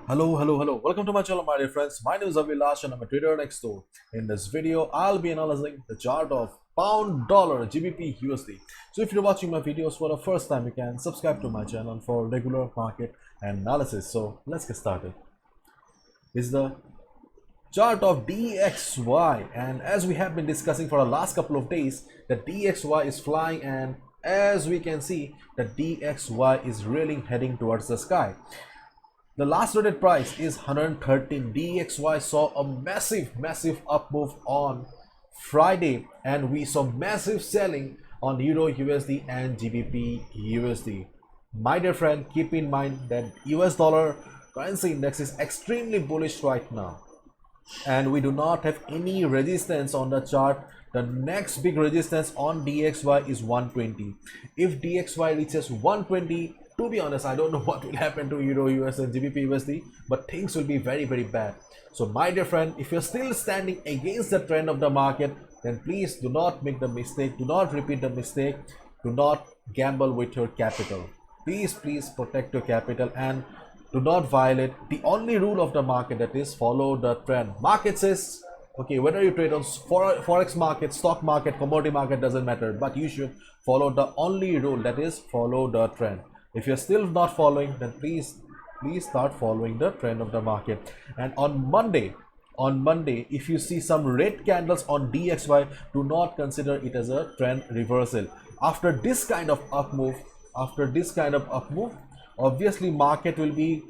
Hello. Welcome to my channel, my dear friends. My name is Avilash and I'm a trader next door. In this video, I'll be analyzing the chart of pound dollar GBP USD. So if you're watching my videos for the first time, you can subscribe to my channel for regular market analysis. So let's get started. This is the chart of DXY, and as we have been discussing for the last couple of days, the DXY is flying, and as we can see, the DXY is really heading towards the sky. The last traded price is 113. DXY saw a massive up move on Friday, and we saw massive selling on Euro USD and GBP USD. My dear friend, keep in mind that US dollar currency index is extremely bullish right now, and we do not have any resistance on the chart. The next big resistance on DXY is 120. If DXY reaches 120, to be honest, I don't know what will happen to Euro US and GBP USD, but things will be very bad. So my dear friend, if you're still standing against the trend of the market, then please do not make the mistake, do not repeat the mistake, do not gamble with your capital. Please protect your capital and do not violate the only rule of the market, that is follow the trend. Market says, okay, whether you trade on forex market, stock market, commodity market, doesn't matter, but you should follow the only rule, that is follow the trend. If you're still not following, then please start following the trend of the market. And on Monday, if you see some red candles on DXY, do not consider it as a trend reversal. After this kind of up move, obviously market will be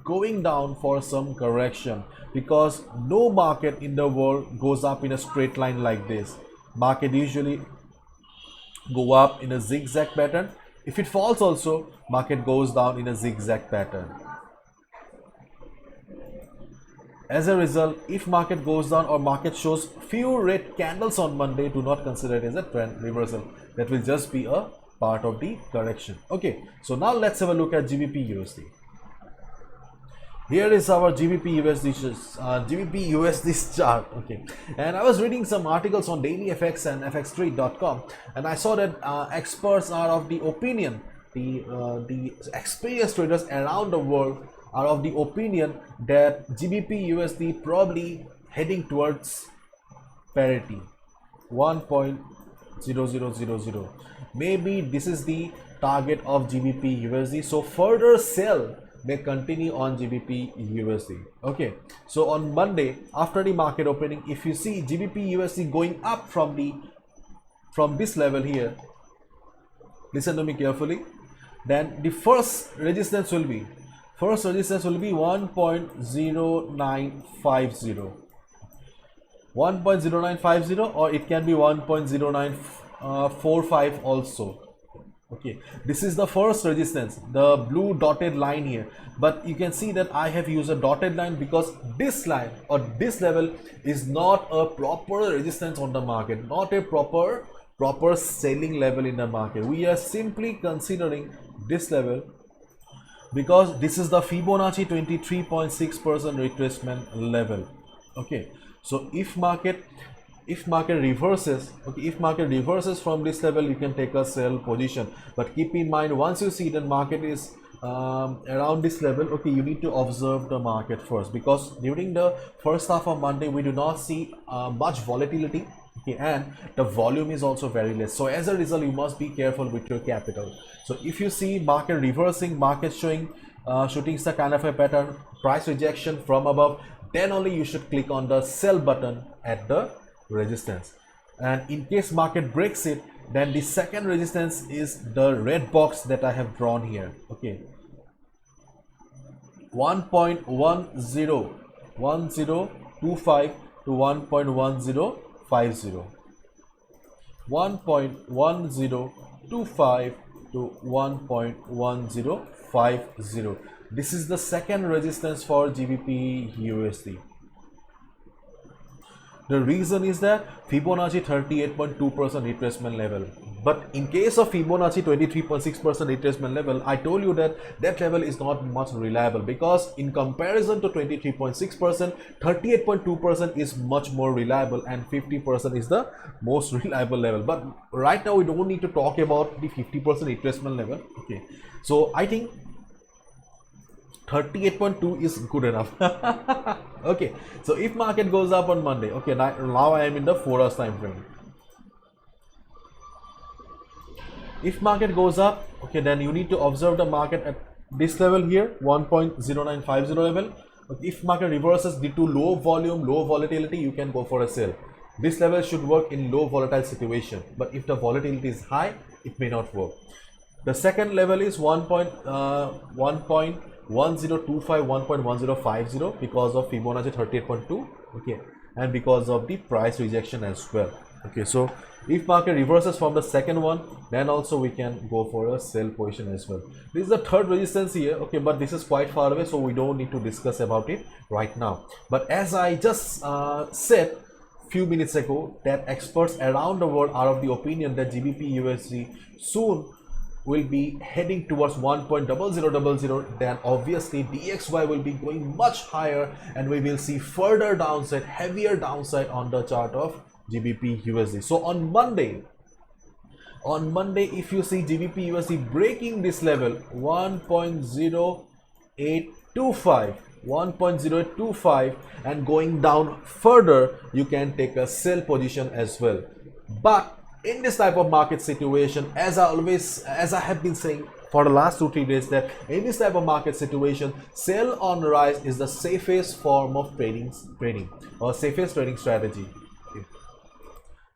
going down for some correction, because no market in the world goes up in a straight line like this. Market usually go up in a zigzag pattern. If it falls also, market goes down in a zigzag pattern. As a result, if market goes down or market shows few red candles on Monday, do not consider it as a trend reversal. That will just be a part of the correction. Okay, so now let's have a look at GBP USD. Here is our GBP USD chart. Okay, and I was reading some articles on DailyFX and FXTrade.com, and I saw that experts are of the opinion, the experienced traders around the world are of the opinion that GBP USD probably heading towards parity, 1.0000. Maybe this is the target of GBP USD. So further sell may continue on GBP USD. Okay, so on Monday after the market opening, if you see GBP USD going up from this level here, listen to me carefully, then the first resistance will be 1.0950, 1.0950, or it can be 1.0945 also. Okay, this is the first resistance, the blue dotted line here, but you can see that I have used a dotted line because this line or this level is not a proper resistance on the market, not a proper selling level in the market. We are simply considering this level because this is the Fibonacci 23.6% retracement level. Okay, so if market reverses, okay, if market reverses from this level, you can take a sell position. But keep in mind, once you see that market is around this level, okay, you need to observe the market first, because during the first half of Monday we do not see much volatility. Okay, and the volume is also very less, so as a result you must be careful with your capital. So if you see market reversing, market showing shooting star kind of a pattern, price rejection from above, then only you should click on the sell button at the resistance. And in case market breaks it, then the second resistance is the red box that I have drawn here. Okay, 1.1025 to 1.1050, 1.1025 to 1.1050. This is the second resistance for GBP USD. The reason is that Fibonacci 38.2% retracement level. But in case of Fibonacci 23.6% retracement level, I told you that that level is not much reliable, because in comparison to 23.6%, 38.2% is much more reliable and 50% is the most reliable level. But right now we don't need to talk about the 50% retracement level. Okay, so I think 38.2 is good enough. Okay, so if market goes up on Monday, okay, now I am in the 4 hours time frame. If market goes up, okay, then you need to observe the market at this level here, 1.0950 level. If market reverses due to low volume, low volatility, you can go for a sell. This level should work in low volatile situation, but if the volatility is high, it may not work. The second level is 1.1025, 1.1050 because of Fibonacci 38.2, okay, and because of the price rejection as well. Okay, so if market reverses from the second one, then also we can go for a sell position as well. This is the third resistance here, okay, but this is quite far away, so we don't need to discuss about it right now. But as I just said few minutes ago, that experts around the world are of the opinion that GBPUSD soon will be heading towards 1.0000, then obviously DXY will be going much higher and we will see further downside, heavier downside on the chart of GBPUSD. So on Monday, if you see GBPUSD breaking this level 1.0825 and going down further, you can take a sell position as well. But in this type of market situation, as I have been saying for the last 2-3 days, that in this type of market situation, sell on rise is the safest form of trading or safest trading strategy.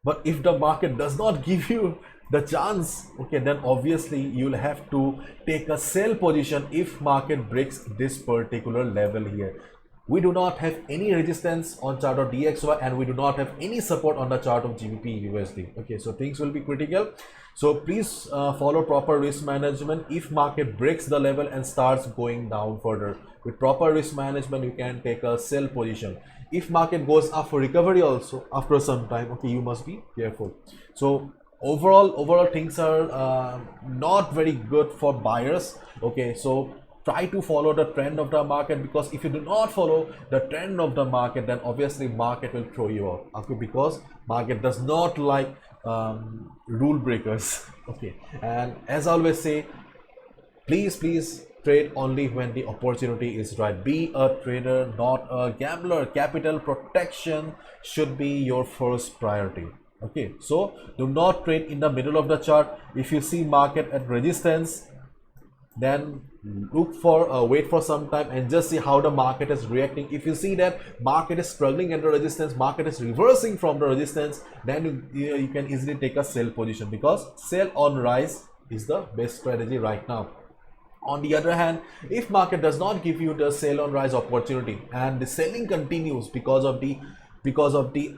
But if the market does not give you the chance, okay, then obviously you'll have to take a sell position if market breaks this particular level here. We do not have any resistance on chart of DXY and we do not have any support on the chart of GBPUSD. Okay, so things will be critical. So please follow proper risk management. If market breaks the level and starts going down further, with proper risk management, you can take a sell position. If market goes up for recovery also after some time, okay, you must be careful. So overall things are not very good for buyers. Okay, so try to follow the trend of the market, because if you do not follow the trend of the market, then obviously market will throw you out, okay, because market does not like rule breakers. Okay, and as I always say, please trade only when the opportunity is right. Be a trader, not a gambler. Capital protection should be your first priority. Okay, so do not trade in the middle of the chart. If you see market at resistance, then look for wait for some time and just see how the market is reacting. If you see that market is struggling under resistance, market is reversing from the resistance, then you can easily take a sell position, because sell on rise is the best strategy right now. On the other hand, if market does not give you the sell on rise opportunity and the selling continues because of the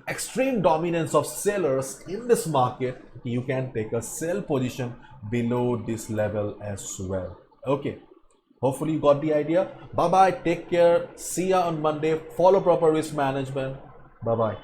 extreme dominance of sellers in this market, you can take a sell position below this level as well. Okay, hopefully you got the idea. Bye bye, take care, see ya on Monday. Follow proper risk management. Bye bye.